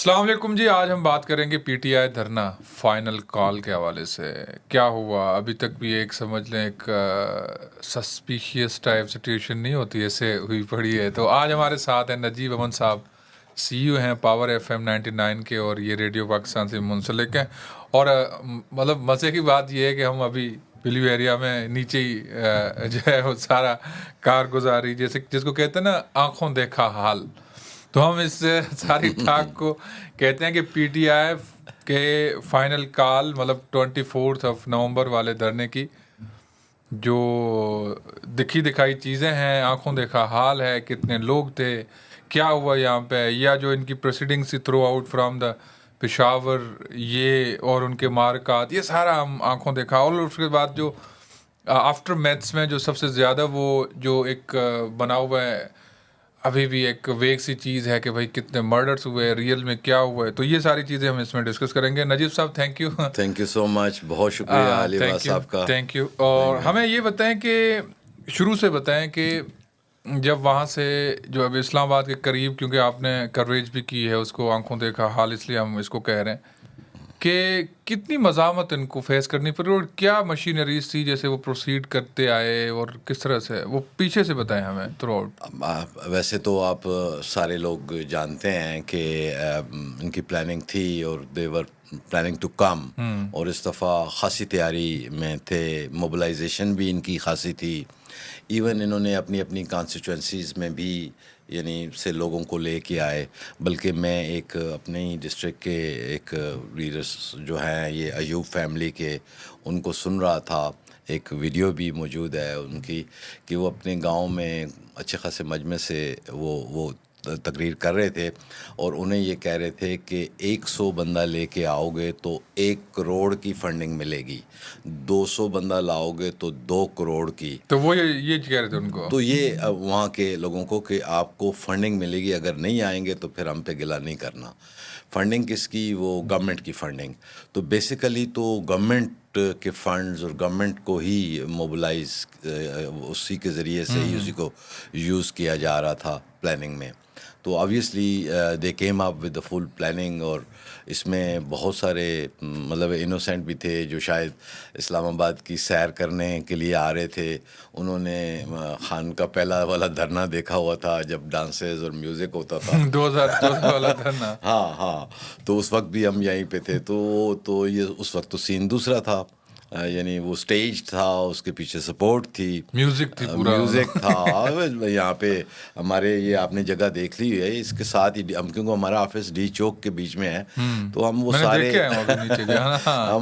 السلام علیکم جی. آج ہم بات کریں گے P T I dharna final call کے حوالے سے. کیا ہوا ابھی تک بھی ایک سمجھ لیں ایک سسپیشیس ٹائپ سچویشن نہیں ہوتی ایسے ہوئی پڑی ہے. تو آج ہمارے ساتھ ہیں نجیب امن صاحب, CEO ہیں پاور FM 99 کے, اور یہ ریڈیو پاکستان سے منسلک ہیں. اور مطلب مزے کی بات یہ ہے کہ ہم ابھی بلیو ایریا میں نیچے ہی جو ہے وہ سارا کارگزاری جیسے جس کو کہتے ہیں نا آنکھوں دیکھا حال, تو ہم اس ساری ٹاک کو کہتے ہیں کہ پی ٹی آئی کے فائنل کال مطلب 24 نومبر والے دھرنے کی جو دکھی دکھائی چیزیں ہیں, آنکھوں دیکھا حال ہے, کتنے لوگ تھے, کیا ہوا یہاں پہ, یا جو ان کی پروسیڈنگس تھی through out from the Peshawar, یہ اور ان کے مارکات, یہ سارا ہم آنکھوں دیکھا. اور اس کے بعد جو آفٹر میتھس میں جو سب سے زیادہ وہ جو ایک بنا ہوا ہے ابھی بھی ایک ویگ سی چیز ہے کہ بھائی کتنے مرڈرس ہوئے, ریئل میں کیا ہوا ہے. تو یہ ساری چیزیں ہم اس میں ڈسکس کریں گے. نجیب صاحب thank you. Thank you so much, بہت شکریہ علی واس صاحب کا. Thank you. اور ہمیں یہ بتائیں کہ شروع سے بتائیں کہ جب وہاں سے جو اب اسلام آباد کے قریب, کیونکہ آپ نے کوریج بھی کی ہے اس کو, آنکھوں دیکھا حال اس لیے ہم اس کو کہہ رہے ہیں, کہ کتنی مزاحمت ان کو فیس کرنی پڑی اور کیا مشینریز تھی جیسے وہ پروسیڈ کرتے آئے, اور کس طرح سے وہ پیچھے سے بتائیں ہمیں تھرو آؤٹ. ویسے تو آپ سارے لوگ جانتے ہیں کہ ان کی پلاننگ تھی اور دے ور پلاننگ ٹو کم, اور اس دفعہ خاصی تیاری میں تھے, موبلائزیشن بھی ان کی خاصی تھی. ایون انہوں نے اپنی اپنی کانسٹیچوئنسیز میں بھی یعنی سے لوگوں کو لے کے آئے. بلکہ میں ایک اپنے ہی ڈسٹرکٹ کے ایک لیڈرس جو ہیں یہ ایوب فیملی کے, ان کو سن رہا تھا. ایک ویڈیو بھی موجود ہے ان کی کہ وہ اپنے گاؤں میں اچھے خاصے مجمع سے وہ تقریر کر رہے تھے, اور انہیں یہ کہہ رہے تھے کہ 100 بندہ لے کے آؤ گے تو 1 کروڑ کی فنڈنگ ملے گی, 200 بندہ لاؤ گے تو 2 کروڑ کی. تو وہ یہ کہہ رہے تھے ان کو, تو یہ وہاں کے لوگوں کو کہ آپ کو فنڈنگ ملے گی, اگر نہیں آئیں گے تو پھر ہم پہ گلا نہیں کرنا. فنڈنگ کس کی؟ وہ گورنمنٹ کی فنڈنگ. تو بیسیکلی تو گورنمنٹ کے فنڈز اور گورنمنٹ کو ہی موبلائز اسی کے ذریعے سے ہی اسی کو یوز کیا جا رہا تھا پلاننگ میں. تو obviously they came up with the full planning, اور اس میں بہت سارے مطلب انوسینٹ بھی تھے جو شاید اسلام آباد کی سیر کرنے کے لیے آ رہے تھے. انہوں نے خان کا پہلا والا دھرنا دیکھا ہوا تھا جب ڈانسز اور میوزک ہوتا تھا 2014 والا دھرنا. ہاں, تو اس وقت بھی ہم یہیں پہ تھے. تو یہ اس وقت تو سین دوسرا تھا, یعنی وہ سٹیج تھا, اس کے پیچھے سپورٹ تھی, میوزک تھی, پورا میوزک تھا. یہاں پہ ہمارے یہ آپ نے جگہ دیکھ لی ہے, اس کے ساتھ ہی ہم, کیونکہ ہمارا آفس ڈی چوک کے بیچ میں ہے, تو ہم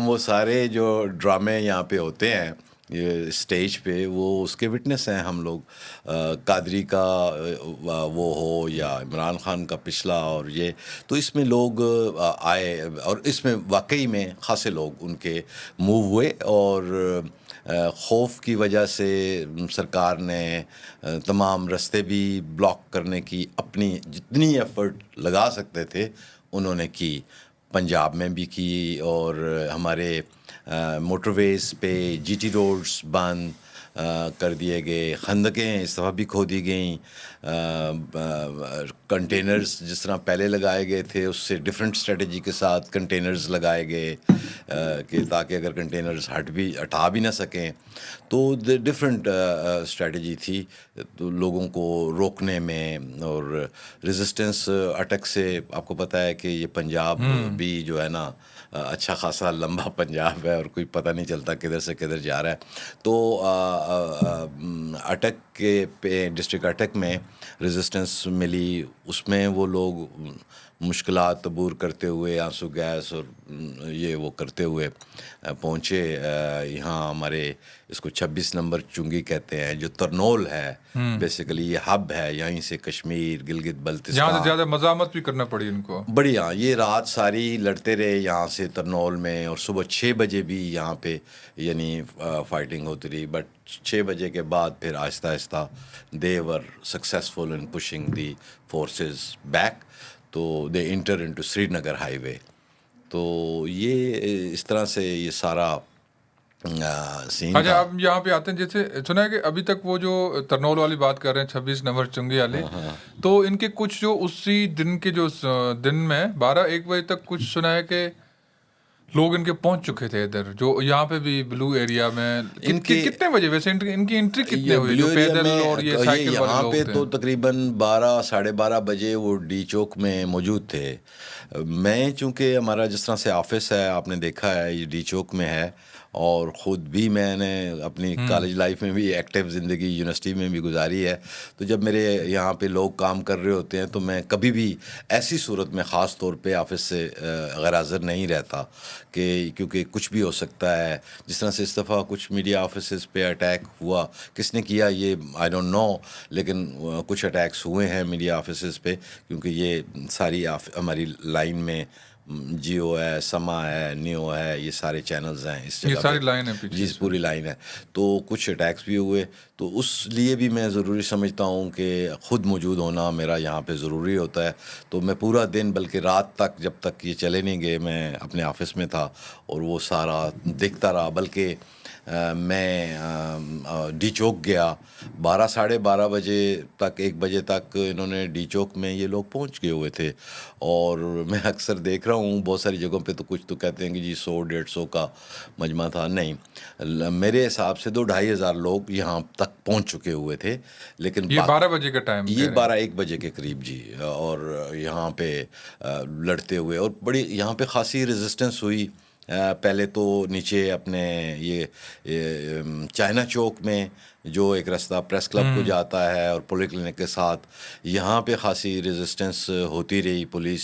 وہ سارے جو ڈرامے یہاں پہ ہوتے ہیں یہ اسٹیج پہ, وہ اس کے وٹنس ہیں ہم لوگ. قادری کا وہ ہو یا عمران خان کا پچھلا, اور یہ تو اس میں لوگ آئے, اور اس میں واقعی میں خاصے لوگ ان کے موو ہوئے. اور خوف کی وجہ سے سرکار نے تمام رستے بھی بلاک کرنے کی اپنی جتنی ایفرٹ لگا سکتے تھے انہوں نے کی. پنجاب میں بھی کی, اور ہمارے موٹر ویز پہ جی ٹی روڈز بند کر دیے گئے, خندقیں اس دفعہ بھی کھودی گئیں, کنٹینرز جس طرح پہلے لگائے گئے تھے اس سے ڈفرینٹ اسٹریٹجی کے ساتھ کنٹینرز لگائے گئے کہ تاکہ اگر کنٹینرز ہٹا بھی نہ سکیں تو ڈفرینٹ اسٹریٹجی تھی تو لوگوں کو روکنے میں. اور ریزسٹنس اٹیک سے آپ کو پتہ ہے کہ یہ پنجاب بھی جو ہے نا اچھا خاصا لمبا پنجاب ہے, اور کوئی پتہ نہیں چلتا کدھر سے کدھر جا رہا ہے. تو اٹک کے پہ ڈسٹرکٹ اٹک میں ریزسٹنس ملی, اس میں وہ لوگ مشکلات عبور کرتے ہوئے آنسو گیس اور یہ وہ کرتے ہوئے پہنچے یہاں ہمارے اس کو 26 نمبر چنگی کہتے ہیں, جو ترنول ہے بیسیکلی یہ ہب ہے, یہیں سے کشمیر گلگت بلتستان, جہاں سے زیادہ مزاحمت بھی کرنا پڑی ان کو بڑھیا. یہ رات ساری لڑتے رہے یہاں سے ترنول میں, اور صبح 6 بجے بھی یہاں پہ یعنی فائٹنگ ہوتی رہی. بٹ 6 بجے کے بعد پھر آہستہ آہستہ they were successful in pushing the forces back, تو they enter into Srinagar highway. تو یہ اس طرح سے یہ سارا سین اچھا تھا. اب یہاں پہ آتے ہیں، جیسے سنا ہے کہ ابھی تک وہ جو ترنول والی بات کر رہے ہیں 26 نمبر چنگی والے، تو ان کے کچھ جو اسی دن کے جو دن میں 12-1 بجے تک کچھ سنا ہے کہ لوگ ان کے پہنچ چکے تھے ادھر، جو یہاں پہ بھی بلو ایریا میں. ان کے کتنے بجے ویسے ان کی انٹری کتنے یہ ہوئی بلیو جو ایریا پیدل میں اور یہ یہ سائیکل والے یہاں لوگ پہ تھے؟ تو تقریباً 12 12:30 بجے وہ ڈی چوک میں موجود تھے. میں چونکہ ہمارا جس طرح سے آفس ہے، آپ نے دیکھا ہے یہ ڈی چوک میں ہے، اور خود بھی میں نے اپنی کالج لائف میں بھی ایکٹیو زندگی یونیورسٹی میں بھی گزاری ہے. تو جب میرے یہاں پہ لوگ کام کر رہے ہوتے ہیں تو میں کبھی بھی ایسی صورت میں خاص طور پہ آفس سے غیر حاضر نہیں رہتا، کہ کیونکہ کچھ بھی ہو سکتا ہے. جس طرح سے اس دفعہ کچھ میڈیا آفیسز پہ اٹیک ہوا، کس نے کیا یہ آئی ڈونٹ نو، لیکن کچھ اٹیکس ہوئے ہیں میڈیا آفیسز پہ، کیونکہ یہ ساری ہماری لائن میں جیو ہے، سما ہے، نیو ہے، یہ سارے چینلز ہیں اس یہ جگہ پہ. ساری لائن ہے جی پیچھے سے. پوری لائن ہے. تو کچھ اٹیکس بھی ہوئے، تو اس لیے بھی میں ضروری سمجھتا ہوں کہ خود موجود ہونا میرا یہاں پہ ضروری ہوتا ہے. تو میں پورا دن بلکہ رات تک، جب تک یہ چلے نہیں گئے، میں اپنے آفس میں تھا اور وہ سارا دیکھتا رہا. بلکہ میں ڈی چوک گیا 12 ساڑھے 12 بجے تک، 1 بجے تک انہوں نے ڈی چوک میں یہ لوگ پہنچ گئے ہوئے تھے. اور میں اکثر دیکھ رہا ہوں بہت ساری جگہوں پہ تو کچھ تو کہتے ہیں کہ جی 100-150 کا مجمع تھا. نہیں، میرے حساب سے 2-2.5 ہزار لوگ یہاں تک پہنچ چکے ہوئے تھے. لیکن یہ 12 بجے کا ٹائم یہ 12-1 بجے کے قریب جی. اور یہاں پہ لڑتے ہوئے، اور بڑی یہاں پہ خاصی ریزسٹنس ہوئی. پہلے تو نیچے اپنے یہ چائنا چوک میں جو ایک راستہ پریس کلب کو جاتا ہے اور پولی کلینک کے ساتھ، یہاں پہ خاصی ریزسٹنس ہوتی رہی. پولیس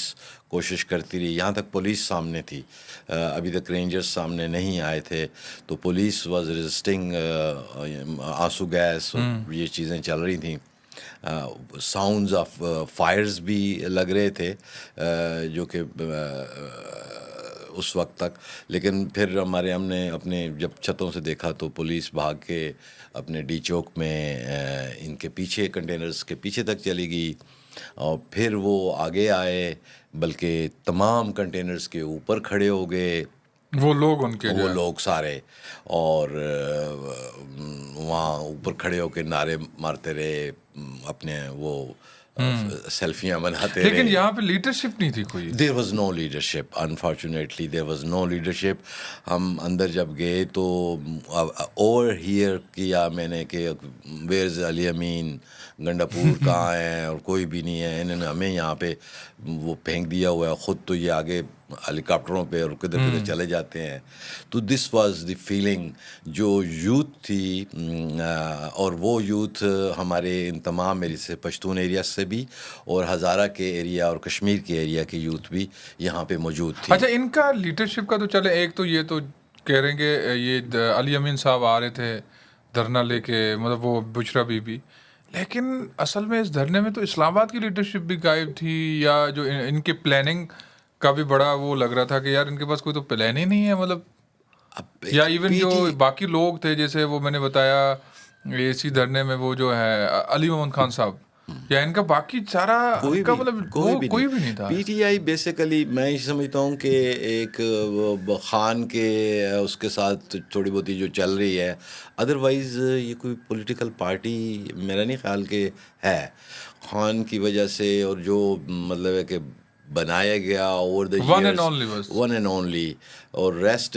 کوشش کرتی رہی، یہاں تک پولیس سامنے تھی. ابھی تک رینجرز سامنے نہیں آئے تھے، تو پولیس واز ریزسٹنگ. آنسو گیس یہ چیزیں چل رہی تھیں. ساؤنڈز آف فائرز بھی لگ رہے تھے جو کہ اس وقت تک. لیکن پھر ہم نے اپنے جب چھتوں سے دیکھا تو پولیس بھاگ کے اپنے ڈی چوک میں ان کے پیچھے کنٹینرز کے پیچھے تک چلی گئی، اور پھر وہ آگے آئے، بلکہ تمام کنٹینرز کے اوپر کھڑے ہو گئے وہ لوگ ان کے جو وہ ہے. لوگ سارے. اور وہاں اوپر کھڑے ہو کے نعرے مارتے رہے، اپنے وہ سیلفیاں بناتے لیکن رہے. یہاں پہ لیڈرشپ نہیں تھی کوئی. There was no leadership, unfortunately there was no leadership. ہم اندر جب گئے تو اوور ہیئر کیا میں نے کہ ویئر از علی امین، گنڈاپور کہاں ہیں، اور کوئی بھی نہیں ہے. انہوں نے ہمیں یہاں پہ وہ پھینک دیا ہوا ہے. خود تو یہ آگے ہیلی کاپٹروں پہ اور کدھر کدھر چلے جاتے ہیں. تو دس واز دی فیلنگ جو یوتھ تھی. اور وہ یوتھ ہمارے ان تمام ایریا سے، پشتون ایریا سے بھی، اور ہزارہ کے ایریا اور کشمیر کے ایریا کی یوتھ بھی یہاں پہ موجود تھی. اچھا ان کا لیڈرشپ کا تو چلے، ایک تو یہ تو کہہ رہے ہیں کہ یہ علی امین صاحب آ رہے تھے دھرنا لے کے، مطلب وہ بشرا بی بی، لیکن اصل میں اس دھرنے میں تو اسلام آباد کی لیڈرشپ بھی غائب تھی، یا جو ان کی پلاننگ کا بھی بڑا وہ لگ رہا تھا کہ یار ان کے پاس کوئی تو پلان ہی نہیں ہے. مطلب یا ایون پی جو ٹی باقی لوگ تھے، جیسے وہ میں نے بتایا اسی دھرنے میں وہ جو ہے علی محمد خان صاحب، یا ان کا باقی سارا ان کا مطلب وہ کوئی بھی نہیں تھا. پی ٹی آئی بیسیکلی میں یہ سمجھتا ہوں کہ ایک خان کے اس کے ساتھ تھوڑی بہت جو چل رہی ہے، ادروائز یہ کوئی پولیٹیکل پارٹی میرا نہیں خیال کہ ہے. خان کی وجہ سے، اور جو مطلب ہے کہ بنایا گیا over the one and years, only بس. ون اینڈ اونلی، اور ریسٹ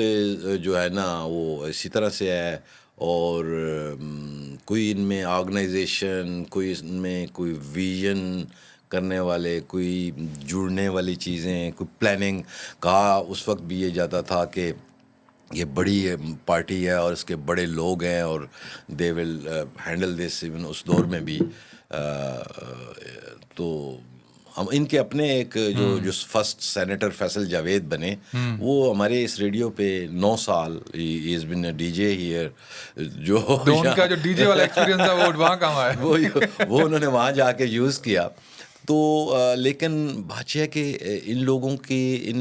جو ہے نا وہ اسی طرح سے ہے. اور کوئی ان میں آرگنائزیشن، کوئی ان میں کوئی ویژن کرنے والے، کوئی جڑنے والی چیزیں، کوئی پلاننگ. کہا اس وقت بھی یہ جاتا تھا کہ یہ بڑی پارٹی ہے اور اس کے بڑے لوگ ہیں اور دے ول ہینڈل دس. ایون اس دور میں بھی تو ہم ان کے اپنے ایک جو فرسٹ سینیٹر فیصل جاوید بنے، وہ ہمارے اس ریڈیو پہ 9 سال ہی از بن ڈی جے ہیئر. جو ان کا جو ڈی جے والا ایکسپیرینس تھا وہ وہاں کہاں ہے. وہ انہوں نے وہاں جا کے یوز کیا. تو لیکن بات یہ ہے کہ ان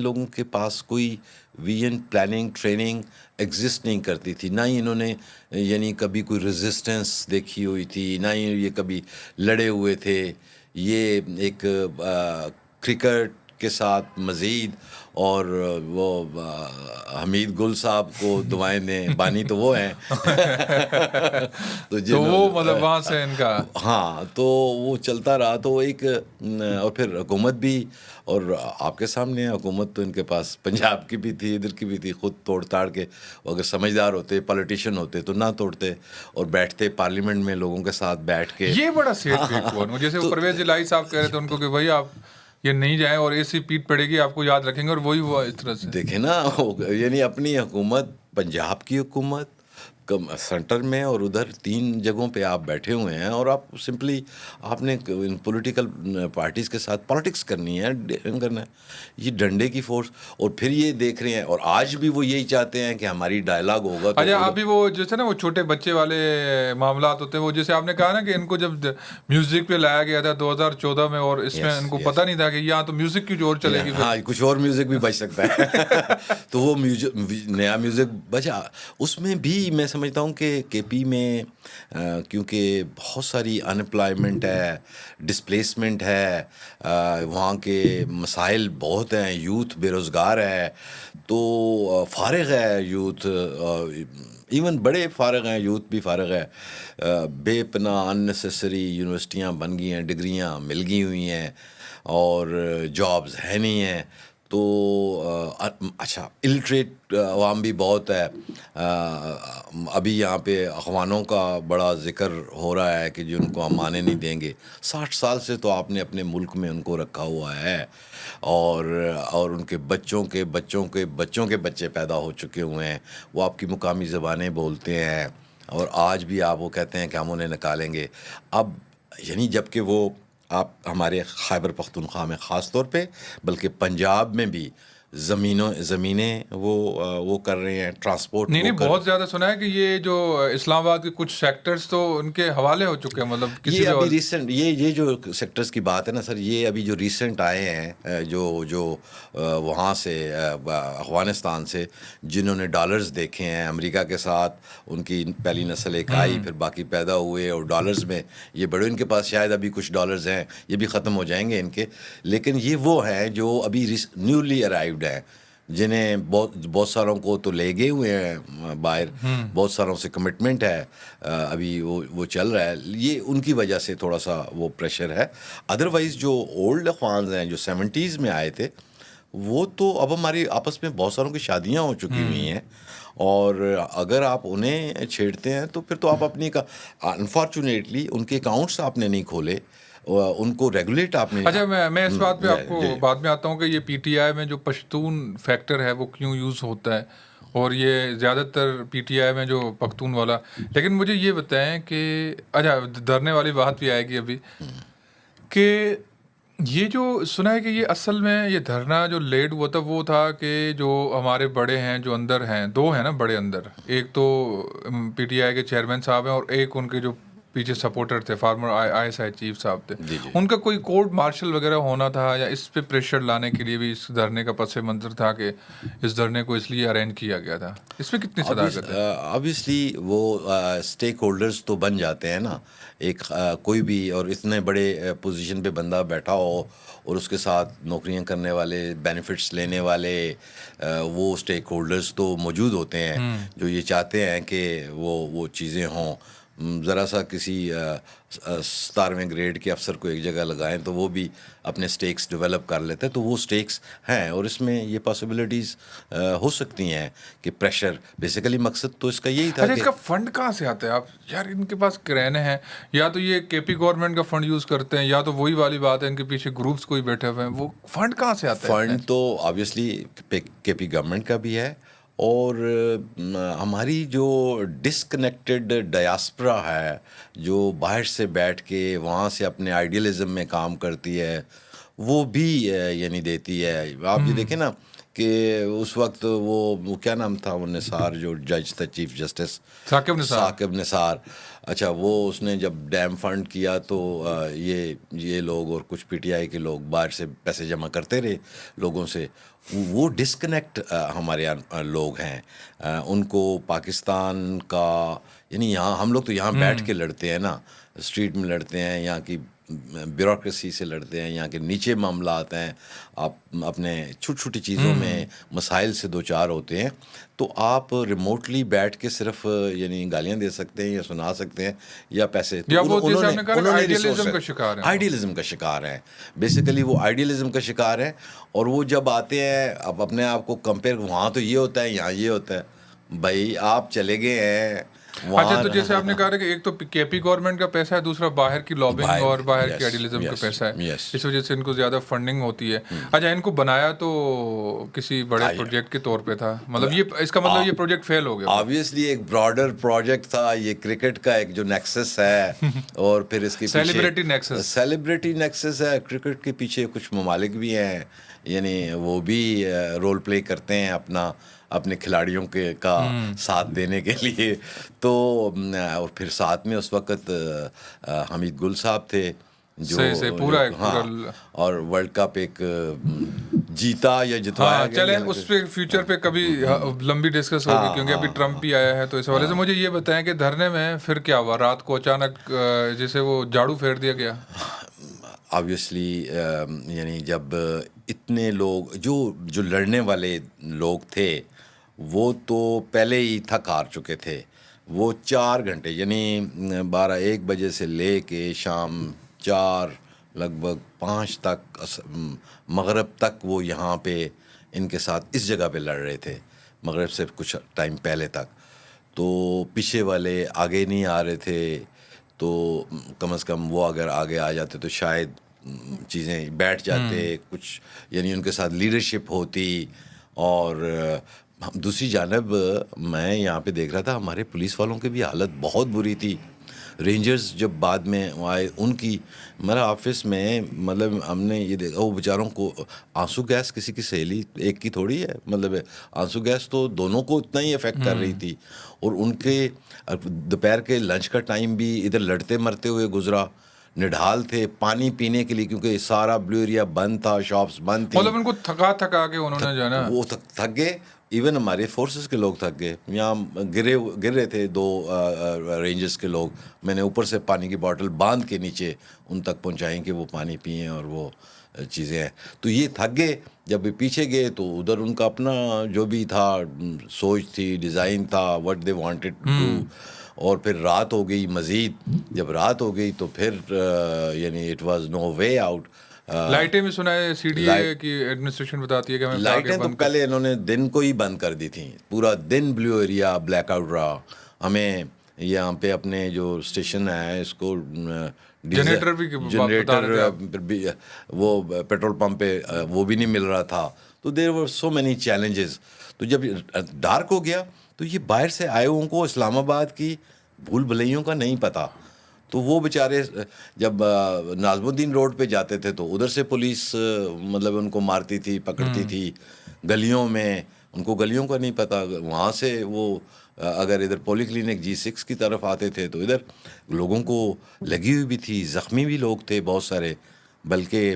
لوگوں کے پاس کوئی ویژن، پلاننگ، ٹریننگ ایگزسٹ نہیں کرتی تھی. نہ ہی انہوں نے یعنی کبھی کوئی ریزسٹنس دیکھی ہوئی تھی، نہ ہی یہ کبھی لڑے ہوئے تھے. یہ ایک کرکٹ کے ساتھ مزید اور وہ حمید گل صاحب کو دعائیں دیں، بانی تو وہ ہیں تو وہ مطلب وہاں سے ان کا ہاں، تو وہ چلتا رہا. تو ایک اور پھر حکومت بھی، اور آپ کے سامنے حکومت تو ان کے پاس پنجاب کی بھی تھی، ادھر کی بھی تھی، خود توڑ تاڑ کے. اگر سمجھدار ہوتے، پولیٹیشین ہوتے تو نہ توڑتے اور بیٹھتے پارلیمنٹ میں لوگوں کے ساتھ بیٹھ کے. یہ بڑا سیٹ بیک ہوا جیسے وہ پرویز الہی صاحب کہہ رہے تھے ان کو کہ بھائی آپ یہ نہیں جائیں اور ایسی پیٹ پڑے گی آپ کو یاد رکھیں گے، اور وہی ہوا اس طرح سے. دیکھیں نا، یعنی اپنی حکومت، پنجاب کی حکومت سینٹر میں، اور ادھر 3 جگہوں پہ آپ بیٹھے ہوئے ہیں، اور آپ سمپلی آپ نے ان پولیٹیکل پارٹیز کے ساتھ پالیٹکس کرنی ہے، کرنا ہے. یہ ڈنڈے کی فورس. اور پھر یہ دیکھ رہے ہیں، اور آج بھی وہ یہی چاہتے ہیں کہ ہماری ڈائلاگ ہوگا تو. اچھا، ابھی وہ جیسے نا وہ چھوٹے بچے والے معاملات ہوتے ہیں، وہ جیسے آپ نے کہا نا کہ ان کو جب میوزک پہ لایا گیا تھا 2014 میں، اور اس میں ان کو پتہ نہیں تھا کہ یہاں تو میوزک کی جوڑ چلے گی. ہاں، کچھ اور میوزک بھی بج سکتا ہے تو وہ نیا میوزک بجا. اس میں بھی میں سمجھتا ہوں کہ کے پی میں کیونکہ بہت ساری انپلائمنٹ ہے، ڈسپلیسمنٹ ہے، وہاں کے مسائل بہت ہیں، یوتھ بے روزگار ہے، تو فارغ ہے یوتھ، ایون بڑے فارغ ہیں، یوتھ بھی فارغ ہے. بے پناہ اننیسیسری یونیورسٹیاں بن گئی ہیں، ڈگریاں مل گئی ہوئی ہیں، اور جابز ہے نہیں ہیں. تو اچھا، الٹریٹ عوام بھی بہت ہے. ابھی یہاں پہ اخوانوں کا بڑا ذکر ہو رہا ہے کہ جن کو ہم آنے نہیں دیں گے. 60 سال سے تو آپ نے اپنے ملک میں ان کو رکھا ہوا ہے، اور ان کے بچوں کے بچوں کے بچوں کے بچے پیدا ہو چکے ہوئے ہیں. وہ آپ کی مقامی زبانیں بولتے ہیں، اور آج بھی آپ وہ کہتے ہیں کہ ہم انہیں نکالیں گے. اب یعنی جب کہ وہ آپ ہمارے خیبر پختونخوا میں خاص طور پہ، بلکہ پنجاب میں بھی زمینیں وہ کر رہے ہیں، ٹرانسپورٹ. نہیں بہت زیادہ سنا ہے کہ یہ جو اسلام آباد کے کچھ سیکٹرز تو ان کے حوالے ہو چکے ہیں، مطلب کسی یہ ابھی ریسنٹ یہ جو سیکٹرز کی بات ہے نا سر، یہ ابھی جو ریسنٹ آئے ہیں، جو وہاں سے افغانستان سے، جنہوں نے ڈالرز دیکھے ہیں امریکہ کے ساتھ، ان کی پہلی نسل ایک آئی، پھر باقی پیدا ہوئے، اور ڈالرز میں یہ بڑے، ان کے پاس شاید ابھی کچھ ڈالرز ہیں، یہ بھی ختم ہو جائیں گے ان کے. لیکن یہ وہ ہیں جو ابھی نیولی ارائیوڈ ہیں، جنہیں بہت ساروں کو تو لے گئے ہوئے ہیں باہر، بہت ساروں سے کمٹمنٹ ہے، ابھی وہ چل رہا ہے. یہ ان کی وجہ سے تھوڑا سا وہ پریشر ہے. ادروائز جو اولڈ اخوانز ہیں، جو 70s میں آئے تھے، وہ تو اب ہماری آپس میں بہت ساروں کی شادیاں ہو چکی ہوئی ہیں، اور اگر آپ انہیں چھیڑتے ہیں تو پھر تو آپ اپنی انفارچونیٹلی ان کے اکاؤنٹس آپ نے نہیں کھولے، ان کو ریگولیٹ آپ نے. اچھا، میں اس بات پہ آپ کو بعد میں آتا ہوں کہ یہ پی ٹی آئی میں جو پشتون فیکٹر ہے وہ کیوں یوز ہوتا ہے، اور یہ زیادہ تر پی ٹی آئی میں جو پختون والا. لیکن مجھے یہ بتائیں کہ اچھا، دھرنے والی بات بھی آئے گی ابھی، کہ یہ جو سنا ہے کہ یہ اصل میں یہ دھرنا جو لیڈ ہوا تھا وہ تھا کہ جو ہمارے بڑے ہیں جو اندر ہیں، 2 ہیں نا بڑے اندر، ایک تو پی ٹی آئی کے چیئرمین صاحب ہیں، اور ایک ان کے جو پیچھے سپورٹر تھے، former I S I chief صاحب تھے. ان کا کوئی کورٹ مارشل وغیرہ ہونا تھا، یا اس پہ پریشر لانے کے لیے بھی اس دھرنے کا پس منظر تھا کہ اس دھرنے کو اس لیے ارینج کیا گیا تھا؟ اس میں کتنی صداقت ہے؟ آبویسلی وہ اسٹیک ہولڈرز تو بن جاتے ہیں نا، ایک کوئی بھی، اور اتنے بڑے پوزیشن پہ بندہ بیٹھا ہو اور اس کے ساتھ نوکریاں کرنے والے، بینیفٹس لینے والے، وہ اسٹیک ہولڈرز تو موجود ہوتے ہیں جو یہ چاہتے ہیں کہ وہ چیزیں ہوں. ذرا سا کسی 17ویں گریڈ کے افسر کو ایک جگہ لگائیں تو وہ بھی اپنے سٹیکس ڈیولپ کر لیتے ہیں، تو وہ سٹیکس ہیں، اور اس میں یہ پاسبلٹیز ہو سکتی ہیں کہ پریشر، بیسیکلی مقصد تو اس کا یہی تھا. اچھا، اس کا فنڈ کہاں سے آتا ہے؟ آپ یار ان کے پاس کرینے ہیں، یا تو یہ کے پی گورنمنٹ کا فنڈ یوز کرتے ہیں، یا تو وہی والی بات ہے ان کے پیچھے گروپس کوئی بیٹھے ہوئے ہیں. وہ فنڈ کہاں سے آتا ہے؟ فنڈ تو آبویسلی کے پی گورنمنٹ کا بھی ہے، اور ہماری جو ڈسکنیکٹڈ ڈیاسپرا ہے، جو باہر سے بیٹھ کے وہاں سے اپنے آئیڈیلزم میں کام کرتی ہے، وہ بھی یعنی دیتی ہے. آپ یہ دیکھیں نا کہ اس وقت وہ کیا نام تھا، وہ نثار جو جج تھا، چیف جسٹس ثاقب نثار. اچھا، وہ اس نے جب ڈیم فنڈ کیا تو یہ لوگ اور کچھ پی ٹی آئی کے لوگ باہر سے پیسے جمع کرتے رہے لوگوں سے. وہ ڈسکنیکٹ ہمارے یہاں لوگ ہیں، ان کو پاکستان کا، یعنی یہاں ہم لوگ تو یہاں بیٹھ کے لڑتے ہیں نا، اسٹریٹ میں لڑتے ہیں، یہاں کی بیوروکریسی سے لڑتے ہیں, یہاں کے نیچے معاملات ہیں, آپ اپنے چھوٹی چھوٹی چیزوں میں مسائل سے دو چار ہوتے ہیں, تو آپ ریموٹلی بیٹھ کے صرف یعنی گالیاں دے سکتے ہیں یا سنا سکتے ہیں یا پیسے. یا وہ جیسے آپ نے کہا انہوں نے آئیڈیلزم کا شکار ہیں, آئیڈیلزم کا شکار ہیں, بیسیکلی وہ آئیڈیلزم کا شکار ہیں. اور وہ جب آتے ہیں اب اپنے آپ کو کمپیئر, وہاں تو یہ ہوتا ہے یہاں یہ ہوتا ہے, بھائی آپ چلے گئے ہیں اچھا. تو جیسے آپ نے کہا کہ ایک تو کے پی گورنمنٹ کا پیسہ ہے, دوسرا باہر کی لابنگ اور باہر کی آئیڈیلزم کا پیسہ ہے, اس وجہ سے ان کو زیادہ فنڈنگ ہوتی ہے. اچھا, ان کو بنایا تو کسی بڑے پروجیکٹ کے طور پہ تھا, مطلب یہ اس کا مطلب یہ پروجیکٹ فیل ہو گیا. آبویسلی ایک براڈر پروجیکٹ تھا یہ, کرکٹ کا ایک جو نیکسس ہے, اور پھر اس کے پیچھے سیلیبریٹی نیکسس ہے. کرکٹ کے پیچھے کچھ ممالک بھی ہیں, یعنی وہ بھی رول پلے کرتے ہیں اپنے کھلاڑیوں کا ساتھ دینے کے لیے. تو اور پھر ساتھ میں اس وقت حمید گل صاحب تھے جو ہاں, اور ورلڈ کپ ایک جیتا یا جتوایا گیا. چلیں اس پہ فیوچر پہ کبھی لمبی ڈسکس ہوگی, کیونکہ ابھی ٹرمپ بھی آیا ہے. تو اس حوالے سے مجھے یہ بتائیں کہ دھرنے میں پھر کیا ہوا رات کو, اچانک جیسے وہ جھاڑو پھیر دیا گیا. آبویسلی یعنی جب اتنے لوگ جو لڑنے والے لوگ تھے وہ تو پہلے ہی تھک ہار چکے تھے. وہ 4 گھنٹے یعنی 12-1 بجے سے لے کے شام 4 لگ بھگ 5 تک مغرب تک وہ یہاں پہ ان کے ساتھ اس جگہ پہ لڑ رہے تھے, مغرب سے کچھ ٹائم پہلے تک. تو پیچھے والے آگے نہیں آ رہے تھے, تو کم از کم وہ اگر آگے آ جاتے تو شاید چیزیں بیٹھ جاتے کچھ, یعنی ان کے ساتھ لیڈرشپ ہوتی. اور دوسری جانب میں یہاں پہ دیکھ رہا تھا ہمارے پولیس والوں کی بھی حالت بہت بری تھی. رینجرز جب بعد میں آئے ان کی میرا آفس میں, مطلب ہم نے یہ دیکھا وہ بیچاروں کو آنسو گیس, کسی کی سہیلی ایک کی تھوڑی ہے, مطلب آنسو گیس تو دونوں کو اتنا ہی افیکٹ کر رہی تھی. اور ان کے دوپہر کے لنچ کا ٹائم بھی ادھر لڑتے مرتے ہوئے گزرا. نڈھال تھے پانی پینے کے لیے, کیونکہ سارا بلو ایریا بند تھا, شاپس بند تھیں. مطلب ان کو تھکا کے انہوں نے جو ہے نا وہ تھک گئے. ایون ہمارے فورسز کے لوگ تھک گئے, یہاں گر رہے تھے 2 رینجرز کے لوگ. میں نے اوپر سے پانی کی بوٹل باندھ کے نیچے ان تک پہنچائیں کہ وہ پانی پئیں اور وہ چیزیں ہیں. تو یہ تھک گئے. جب پیچھے گئے تو ادھر ان کا اپنا جو بھی تھا سوچ تھی, ڈیزائن تھا, what they wanted to do. اور پھر رات ہو گئی مزید. جب رات ہو گئی تو پھر یعنی it was no way out. لائٹیں بھی سنا ہے سی ڈی اے کی ایڈمنسٹریشن بتاتی ہے کہ ہمیں لائٹیں تو پہلے انہوں نے دن کو ہی بند کر دی تھیں, پورا دن بلو ایریا بلیک آؤٹ رہا. ہمیں یہاں پہ اپنے جو اسٹیشن ہے اس کو جنریٹر بھی وہ پیٹرول پمپ پہ وہ بھی نہیں مل رہا تھا. تو دیر ور سو مینی چیلنجز. تو جب ڈارک ہو گیا تو یہ باہر سے آئے ہوں کو اسلام آباد کی بھول بھلائیوں کا نہیں پتہ. تو وہ بیچارے جب ناظم الدین روڈ پہ جاتے تھے تو ادھر سے پولیس مطلب ان کو مارتی تھی, پکڑتی تھی. گلیوں میں ان کو گلیوں کا نہیں پتہ, وہاں سے وہ اگر ادھر پولی کلینک G6 کی طرف آتے تھے تو ادھر لوگوں کو لگی ہوئی بھی تھی, زخمی بھی لوگ تھے بہت سارے. بلکہ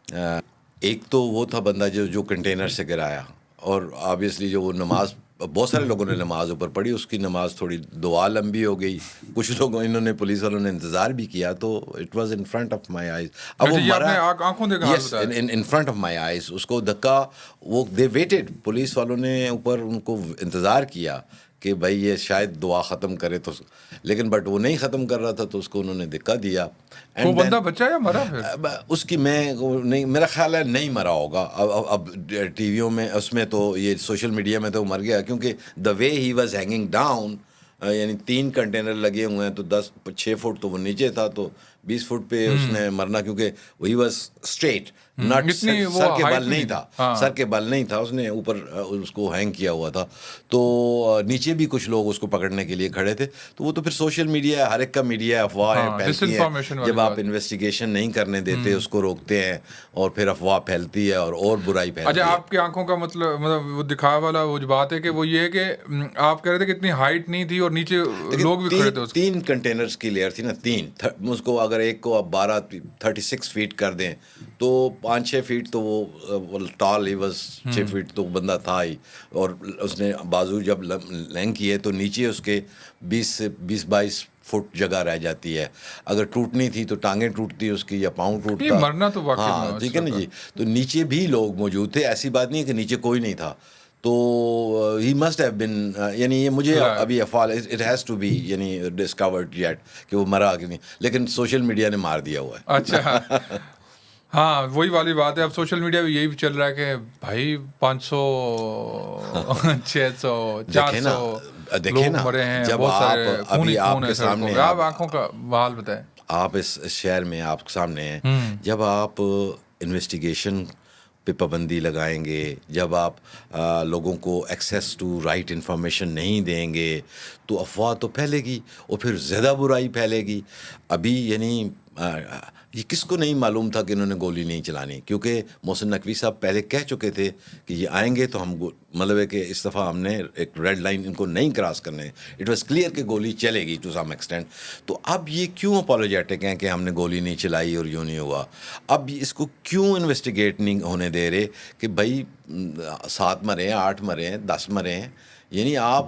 ایک تو وہ تھا بندہ جو کنٹینر سے گرایا, اور آبویسلی جو وہ نماز بہت سارے لوگوں نے نماز اوپر پڑھی, اس کی نماز تھوڑی دعا لمبی ہو گئی. کچھ لوگوں انہوں نے پولیس والوں نے انتظار بھی کیا, تو it was in front of my eyes. اب وہ مرا yes in front of my eyes. اس کو دھکا وہ دے ویٹڈ, پولیس والوں نے اوپر ان کو انتظار کیا کہ بھائی یہ شاید دعا ختم کرے, تو لیکن بٹ وہ نہیں ختم کر رہا تھا تو اس کو انہوں نے دھکا دیا. وہ بندہ بچا یا مرا پھر اس کی میں نہیں, میرا خیال ہے نہیں مرا ہوگا. اب ٹی ویوں میں اس میں تو یہ سوشل میڈیا میں تو مر گیا, کیونکہ دا وے ہی واز ہینگنگ ڈاؤن, یعنی 3 کنٹینر لگے ہوئے ہیں تو 6 فٹ تو وہ نیچے تھا, تو 20 فٹ پہ اس نے مرنا, کیونکہ وہی واز اسٹریٹ, نٹ سر کے بل نہیں تھا, سر کے بل نہیں تھا, اس نے اوپر اس کو ہینگ کیا ہوا تھا. تو نیچے بھی کچھ لوگ اس کو پکڑنے کے لیے کھڑے تھے. تو وہ تو پھر سوشل میڈیا ہے, ہر ایک کا میڈیا ہے, افواہیں پھیلتی ہیں. جب آپ انویسٹیگیشن نہیں کرنے دیتے, اس کو روکتے ہیں, اور پھر افواہ پھیلتی ہے اور برائی پھیلتی ہے. اچھا, آپ کی آنکھوں کا مطلب وہ دکھاوا والا وہ جو بات ہے کہ وہ یہ ہے کہ آپ کہہ رہے تھے کہ اتنی ہائٹ نہیں تھی اور نیچے لوگ بھی کھڑے تھے. 3 کنٹینرز کی لیئر تھی نا, 3. اس کو اگر ایک کو آپ 36 فیٹ کر دیں تو 5-6 فیٹ تو وہ ٹال ہی واز, 6 فیٹ تو بندہ تھا ہی. اور اس نے بازو جب لینگ کیے تو نیچے اس کے 20-22 فٹ جگہ رہ جاتی ہے. اگر ٹوٹنی تھی تو ٹانگیں ٹوٹتی اس کی یا پاؤں یہ ٹوٹتا. مرنا تو واقعی میں ہاں ٹھیک ہے نا جی. تو نیچے بھی لوگ موجود تھے, ایسی بات نہیں ہے کہ نیچے کوئی نہیں تھا. تو ہی مسٹ ہیو بن, یعنی یہ مجھے ابھی افعال اٹ ہیز ٹو بی یعنی ڈسکورڈ یٹ کہ وہ مرا کہ نہیں, لیکن سوشل میڈیا نے مار دیا ہوا ہے. اچھا ہاں وہی والی بات ہے. اب سوشل میڈیا پہ یہی بھی چل رہا ہے کہ بھائی 500 600 دیکھیں نا 400 دیکھیں لوگ نا, مرے ہیں, جب بہت آپ سارے خون ہی ابھی آپ خون ہے کے سڑکوں سامنے پہ. آپ آنکھوں کا حال بتائیں. آپ اس شہر میں آپ کے سامنے ہیں, جب آپ انویسٹیگیشن پہ پابندی لگائیں گے, جب آپ لوگوں کو ایکسیس ٹو رائٹ انفارمیشن نہیں دیں گے تو افواہ تو پھیلے گی اور پھر زیادہ برائی پھیلے گی. ابھی یعنی یہ کس کو نہیں معلوم تھا کہ انہوں نے گولی نہیں چلانی, کیونکہ محسن نقوی صاحب پہلے کہہ چکے تھے کہ یہ آئیں گے تو ہم مطلب ہے کہ اس دفعہ ہم نے ایک ریڈ لائن ان کو نہیں کراس کرنے. اٹ واز کلیئر کہ گولی چلے گی ٹو سم ایکسٹینٹ. تو اب یہ کیوں اپالوجیٹک ہیں کہ ہم نے گولی نہیں چلائی اور یوں نہیں ہوا؟ اب اس کو کیوں انویسٹیگیٹ نہیں ہونے دے رہے کہ بھائی 7 مرے ہیں, 8 مرے ہیں, 10 مرے ہیں, یعنی آپ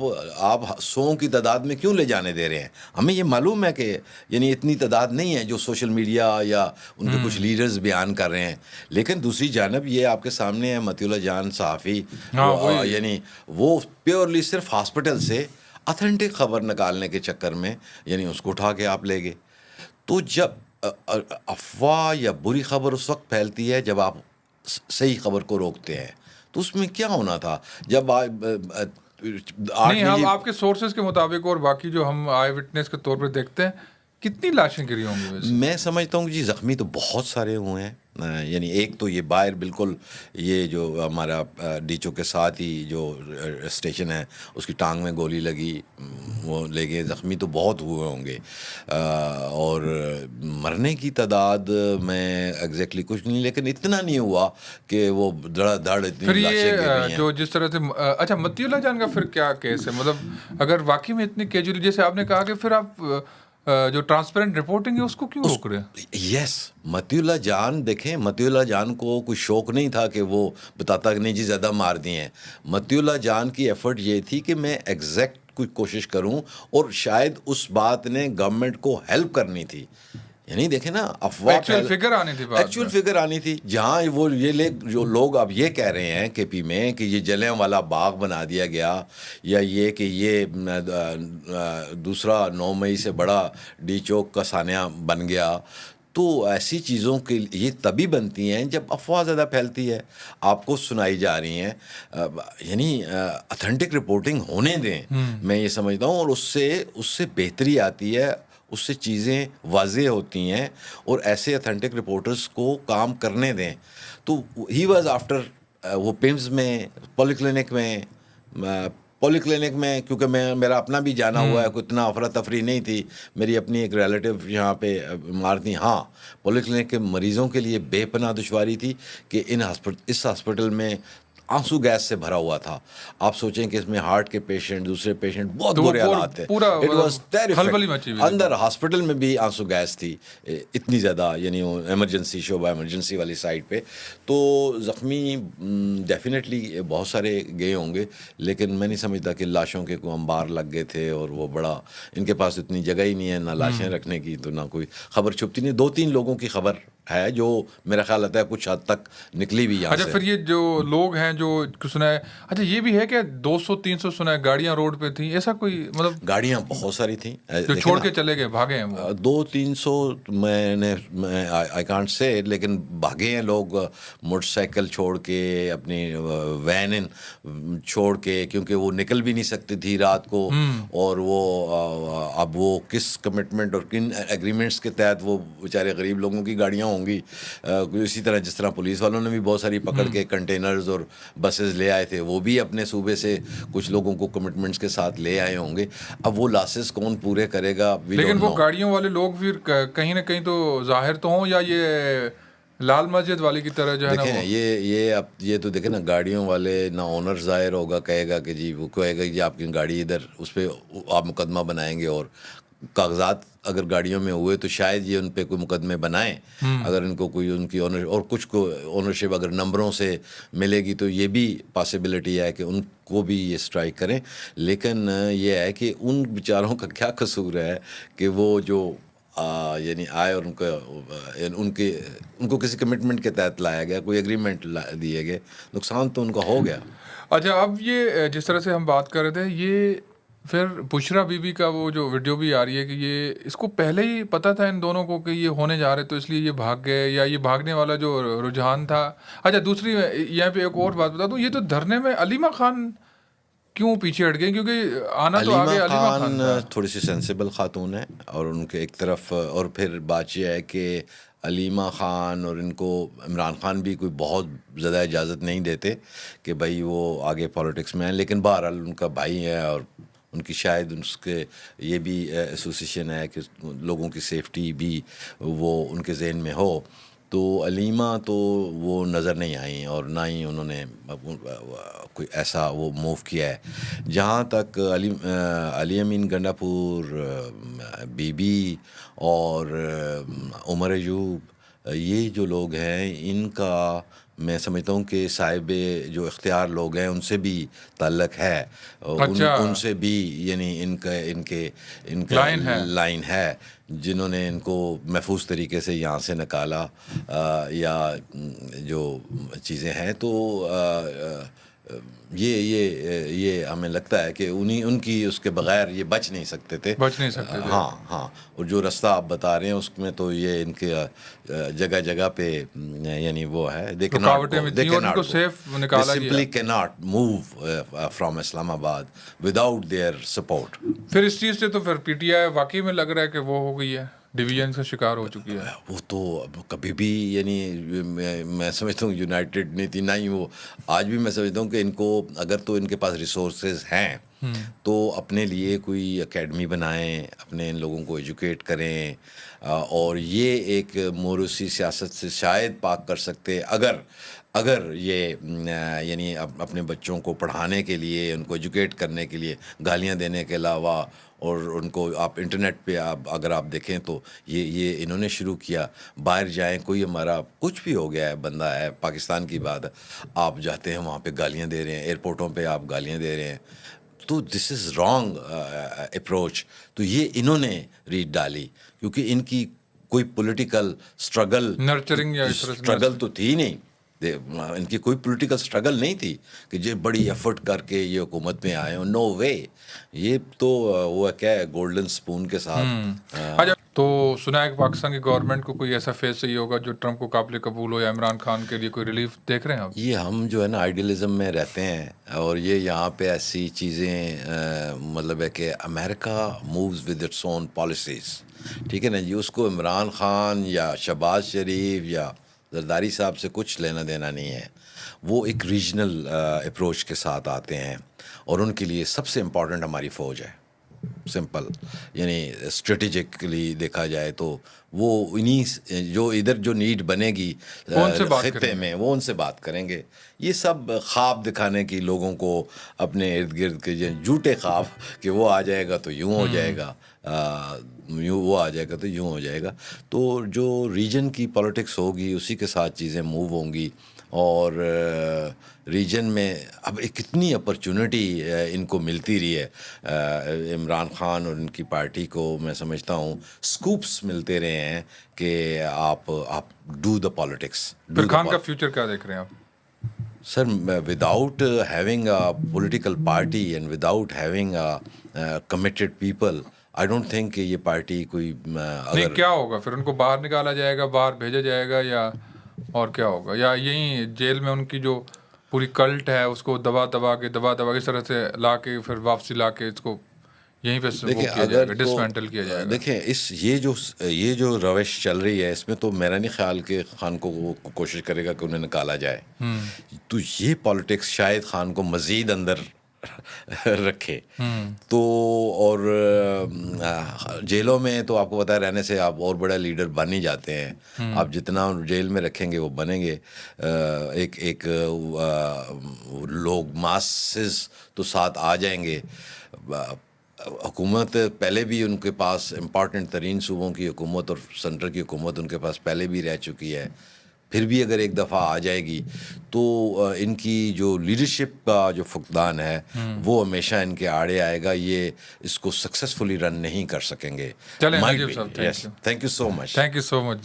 100 کی تعداد میں کیوں لے جانے دے رہے ہیں؟ ہمیں یہ معلوم ہے کہ یعنی اتنی تعداد نہیں ہے جو سوشل میڈیا یا ان کے کچھ لیڈرز بیان کر رہے ہیں. لیکن دوسری جانب یہ آپ کے سامنے ہے مطیع اللہ جان صحافی, یعنی وہ پیورلی صرف ہاسپٹل سے اتھینٹک خبر نکالنے کے چکر میں یعنی اس کو اٹھا کے آپ لے گئے. تو جب افواہ یا بری خبر اس وقت پھیلتی ہے جب آپ صحیح خبر کو روکتے ہیں, تو اس میں کیا ہونا تھا؟ جب نہیں, ہم آپ کے سورسز کے مطابق اور باقی جو ہم آئی وٹنس کے طور پہ دیکھتے ہیں, کتنی لاشیں گری ہوں گی ویسے؟ میں سمجھتا ہوں کہ جی زخمی تو بہت سارے ہوئے ہیں. یعنی ایک تو یہ باہر بالکل یہ جو ہمارا ڈیچو کے ساتھ ہی جو اسٹیشن ہے اس کی ٹانگ میں گولی لگی, وہ لے گئے. زخمی تو بہت ہوئے ہوں گے, اور مرنے کی تعداد میں ایگزیکٹلی کچھ نہیں, لیکن اتنا نہیں ہوا کہ وہ دھڑا دھڑ اتنی لاشیں گر رہی ہیں. جو جس طرح سے اچھا مطیع اللہ جان کا پھر کیا کیس ہے؟ مطلب اگر واقعی میں اتنی کیجولی جیسے آپ نے کہا کہ پھر آپ جو ٹرانسپیرنٹ رپورٹنگ ہے اس کو کیوں روک رہے ہیں؟ یس, مطیع اللہ جان دیکھیں, مطیع اللہ جان کو کوئی شوق نہیں تھا کہ وہ بتاتا کہ نہیں جی زیادہ مار دیے ہیں. مطیع اللہ جان کی ایفرٹ یہ تھی کہ میں ایگزیکٹ کوئی کوشش کروں, اور شاید اس بات نے گورنمنٹ کو ہیلپ کرنی تھی. یعنی دیکھیں نا, افواہ ایکچوئل فگر آنی تھی, ایکچوئل فگر آنی تھی. جہاں وہ یہ جو لوگ اب یہ کہہ رہے ہیں کے پی میں کہ یہ جلیاں والا باغ بنا دیا گیا, یا یہ کہ یہ دوسرا 9 مئی سے بڑا ڈی چوک کا سانحہ بن گیا, تو ایسی چیزوں کے یہ تبھی بنتی ہیں جب افواہ زیادہ پھیلتی ہے, آپ کو سنائی جا رہی ہیں. یعنی اتھینٹک رپورٹنگ ہونے دیں, میں یہ سمجھتا ہوں, اور اس سے بہتری آتی ہے, اس سے چیزیں واضح ہوتی ہیں, اور ایسے اتھینٹک رپورٹرز کو کام کرنے دیں. تو ہی واز آفٹر وہ پمز میں پولی کلینک میں کیونکہ میرا اپنا بھی جانا ہوا ہے, کوئی اتنا افراتفری نہیں تھی. میری اپنی ایک ریلیٹیو یہاں پہ بیمار تھی. ہاں, پولی کلینک کے مریضوں کے لیے بے پناہ دشواری تھی کہ اس ہاسپٹل میں آنسو گیس سے بھرا ہوا تھا. آپ سوچیں کہ اس میں ہارٹ کے پیشنٹ, دوسرے پیشنٹ, بہت برے حالات تھے. اندر ہاسپٹل میں بھی آنسو گیس تھی اتنی زیادہ, یعنی ایمرجنسی شعبہ ایمرجنسی والی سائڈ پہ. تو زخمی ڈیفینیٹلی بہت سارے گئے ہوں گے, لیکن میں نہیں سمجھتا کہ لاشوں کے کوئی انبار لگ گئے تھے, اور وہ بڑا ان کے پاس اتنی جگہ ہی نہیں ہے نہ لاشیں رکھنے کی, تو نہ کوئی خبر چھپتی نہیں. 2-3 لوگوں کی خبر ہے جو میرا خیال آتا ہے کچھ حد تک نکلی بھی یہاں سے. اچھا, پھر یہ جو لوگ ہیں جو سنا ہے, اچھا یہ بھی ہے کہ 200-300 سنا ہے گاڑیاں روڈ پہ تھیں, ایسا کوئی مطلب؟ گاڑیاں بہت ساری تھیں جو چھوڑ کے چلے گئے, بھاگے ہیں وہ 200-300 میں آئی کانٹ سے, لیکن بھاگے ہیں لوگ موٹر سائیکل چھوڑ کے, اپنی وین چھوڑ کے, کیونکہ وہ نکل بھی نہیں سکتی تھی رات کو. اور وہ اب وہ کس کمٹمنٹ اور کن ایگریمنٹس کے تحت وہ بیچارے غریب لوگوں کی گاڑیاں ہوں گی. اسی طرح جس طرح پولیس والوں نے بھی بہت ساری پکڑ کے کنٹینرز اور بسز لے آئے تھے, وہ بھی اپنے صوبے سے کچھ لوگوں کو کمٹمنٹس کے ساتھ لے آئے ہوں گے. اب وہ لاسز کون پورے کرے گا؟ لیکن وہ گاڑیوں والے لوگ پھر کہیں نہ کہیں تو ظاہر تو ہوں, یا یہ لال مسجد والی کی طرح جو ہے نا, دیکھیں یہ تو دیکھیں نا, گاڑیوں والے نہ اونر ظاہر ہوگا, کہے گا کہ جی وہ کہے گا کہ آپ کی گاڑی ادھر, اس پہ آپ مقدمہ بنائیں گے, اور کاغذات اگر گاڑیوں میں ہوئے تو شاید یہ ان پہ کوئی مقدمے بنائیں, اگر ان کو کوئی ان کی اور کچھ کو اونرشپ اگر نمبروں سے ملے گی تو یہ بھی پاسبلٹی ہے کہ ان کو بھی یہ اسٹرائک کریں. لیکن یہ ہے کہ ان بیچاروں کا کیا قصور ہے کہ وہ جو یعنی آئے اور ان کو کسی کمٹمنٹ کے تحت لایا گیا, کوئی ایگریمنٹ دیے گئے, نقصان تو ان کا ہو گیا. اچھا, اب یہ جس طرح سے ہم بات کر رہے تھے, یہ پھر بشرا بی بی کا وہ جو ویڈیو بھی آ رہی ہے کہ یہ اس کو پہلے ہی پتہ تھا ان دونوں کو کہ یہ ہونے جا رہے, تو اس لیے یہ بھاگ گئے, یا یہ بھاگنے والا جو رجحان تھا. اچھا, دوسری یہاں پہ ایک اور بات بتا دوں, یہ تو دھرنے میں علیمہ خان کیوں پیچھے ہٹ گئے, کیونکہ آنا تو علیمہ آگے علیمہ خان خان تھا. تھوڑی سی سینسیبل خاتون ہے, اور ان کے ایک طرف, اور پھر بات یہ ہے کہ علیمہ خان اور ان کو عمران خان بھی کوئی بہت زیادہ اجازت نہیں دیتے کہ بھائی وہ آگے پالیٹکس میں ہیں, لیکن بہرحال ان کا بھائی ہے اور ان کی شاید اس کے یہ بھی ایسوسیشن ہے کہ لوگوں کی سیفٹی بھی وہ ان کے ذہن میں ہو. تو علیمہ تو وہ نظر نہیں آئیں, اور نہ ہی انہوں نے کوئی ایسا وہ موو کیا ہے. جہاں تک علی امین گنڈاپور بی بی اور عمر ایوب, یہ جو لوگ ہیں, ان کا میں سمجھتا ہوں کہ صاحب جو اختیار لوگ ہیں ان سے بھی تعلق ہے, ان سے بھی یعنی ان کا لائن ہے, جنہوں نے ان کو محفوظ طریقے سے یہاں سے نکالا یا جو چیزیں ہیں. تو یہ ہمیں لگتا ہے کہ ان کی اس کے بغیر یہ بچ نہیں سکتے تھے. ہاں, اور جو رستہ آپ بتا رہے ہیں اس میں تو یہ ان کے جگہ جگہ پہ یعنی وہ ہے, they simply cannot move from Islam Abad without their support. پھر اس چیز سے تو پھر پی ٹی آئی واقعی میں لگ رہا ہے کہ وہ ہو گئی ہے, ڈویژن کا شکار ہو چکی ہے. وہ تو کبھی بھی یعنی میں سمجھتا ہوں یونائٹڈ نہیں تھی, نہ ہی وہ آج بھی. میں سمجھتا ہوں کہ ان کو اگر تو ان کے پاس ریسورسز ہیں تو اپنے لیے کوئی اکیڈمی بنائیں, اپنے ان لوگوں کو ایجوکیٹ کریں, اور یہ ایک موروثی سیاست سے شاید پاک کر سکتے اگر یہ یعنی اپنے بچوں کو پڑھانے کے لیے, ان کو ایجوکیٹ کرنے کے لیے گالیاں دینے کے علاوہ, اور ان کو آپ انٹرنیٹ پہ اگر آپ دیکھیں تو یہ انہوں نے شروع کیا. باہر جائیں, کوئی ہمارا کچھ بھی ہو گیا ہے, بندہ ہے پاکستان کی بات, آپ جاتے ہیں وہاں پہ گالیاں دے رہے ہیں, ایئرپورٹوں پہ آپ گالیاں دے رہے ہیں, تو دس از رانگ اپروچ. تو یہ انہوں نے ریٹ ڈالی کیونکہ ان کی کوئی پولیٹیکل اسٹرگل تو تھی نہیں, ان کی کوئی پولیٹیکل اسٹرگل نہیں تھی کہ یہ بڑی ایفرٹ کر کے یہ حکومت میں آئے. نو وے, یہ تو وہ کیا ہے گولڈن سپون کے ساتھ. تو سنا ہے کہ پاکستان کی گورنمنٹ کو کوئی ایسا فیس چاہیے ہوگا جو ٹرمپ کو قابل قبول ہو, یا عمران خان کے لیے کوئی ریلیف دیکھ رہے ہیں آپ؟ یہ ہم جو ہے نا آئیڈیلزم میں رہتے ہیں, اور یہ یہاں پہ ایسی چیزیں مطلب ہے کہ America moves with its own policies, ٹھیک ہے نا جی. اس کو عمران خان یا شہباز شریف یا زرداری صاحب سے کچھ لینا دینا نہیں ہے. وہ ایک ریجنل اپروچ کے ساتھ آتے ہیں, اور ان کے لیے سب سے امپورٹنٹ ہماری فوج ہے. سمپل, یعنی اسٹریٹجکلی دیکھا جائے تو وہ انہیں جو ادھر جو نیڈ بنے گی خطے میں, وہ ان سے بات کریں گے. یہ سب خواب دکھانے کی لوگوں کو اپنے ارد گرد کے جھوٹے خواب کہ وہ آ جائے گا تو یوں ہو جائے گا, وہ آ جائے گا تو یوں ہو جائے گا. تو جو ریجن کی پالیٹکس ہوگی اسی کے ساتھ چیزیں موو ہوں گی, اور ریجن میں اب ایک کتنی اپرچونٹی ان کو ملتی رہی ہے. عمران خان اور ان کی پارٹی کو میں سمجھتا ہوں سکوپس ملتے رہے ہیں کہ آپ ڈو دا پالیٹکس. پھر خان کا فیوچر کیا دیکھ رہے ہیں آپ؟ Sir, without having a political party and without having a committed people, I don't think کہ یہ پارٹی کوئی نہیں. کیا ہوگا پھر, ان کو باہر نکالا جائے گا, باہر بھیجا جائے گا, یا اور کیا ہوگا, یا یہیں جیل میں ان کی جو پوری کلٹ ہے اس کو دبا دبا کے اس طرح سے لا کے پھر واپسی لا کے اس کو یہیں پہ وہ کیا جائے گا, ڈسمینٹل کیا جائے گا؟ دیکھیں یہ جو روش چل رہی ہے اس میں تو میرا نہیں خیال کہ خان کو وہ کوشش کرے گا کہ انہیں نکالا جائے. تو یہ پالیٹکس شاید خان کو مزید اندر رکھے. تو اور جیلوں میں تو آپ کو پتا ہے رہنے سے آپ اور بڑا لیڈر بن ہی جاتے ہیں. آپ جتنا جیل میں رکھیں گے وہ بنیں گے. ایک لوگ ماسز تو ساتھ آ جائیں گے. حکومت پہلے بھی ان کے پاس امپارٹنٹ ترین صوبوں کی حکومت اور سینٹر کی حکومت ان کے پاس پہلے بھی رہ چکی ہے، پھر بھی اگر ایک دفعہ آ جائے گی تو ان کی جو لیڈرشپ کا جو فقدان ہے وہ ہمیشہ ان کے آڑے آئے گا، یہ اس کو سکسیسفلی رن نہیں کر سکیں گے. چلیں نجیب صاحب، thank you so much. Thank you so much.